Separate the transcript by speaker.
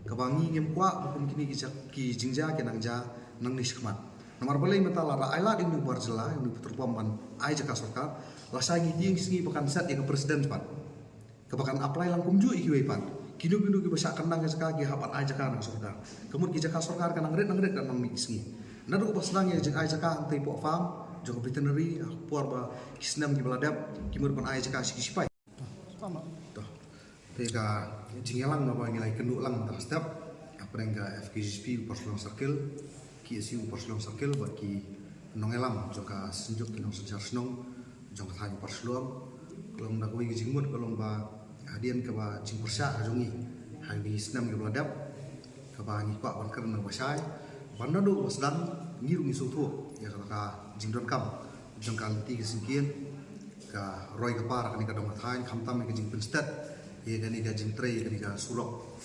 Speaker 1: kebangi ngem kwa bukum kini ki jingja kenangja nang niskmat nomor balai metala ra aila ding buar jela yang putur pamban ai jaka sarkar lasagi ding singi pakan set yang presiden pan kebakan apply langkum ju ikiwe pan kinu ki basa kenang jaka ki hapan ai jaka nang sarkar kemun ki jaka sarkar kanang red dan nang singi nadu pas nang ya jeng ai jaka antai po farm jong veterinary puar ba kisnam ki baladap kimur pan ai jaka sipai
Speaker 2: Sama.
Speaker 1: Pega jingelang apa nilai kenduk lang tak step apa yang FKGSP Parslong Circle KSU Parslong Circle bagi nongelam joka senjuk kinong sejar senong jong thang Parslong kalau ndak koi jingmut kalau ba hadian ke ba jing persya jongi hang di senam ke beladap ke ba ngi pak wan kerna basai banda do wasdan ngiru ngi soto ya ka jingdon kam jong kanti kesingkian ka roy ke par kan ka dong thang kamtam ke jing penstat ye gani ga jing tray gani ga sulok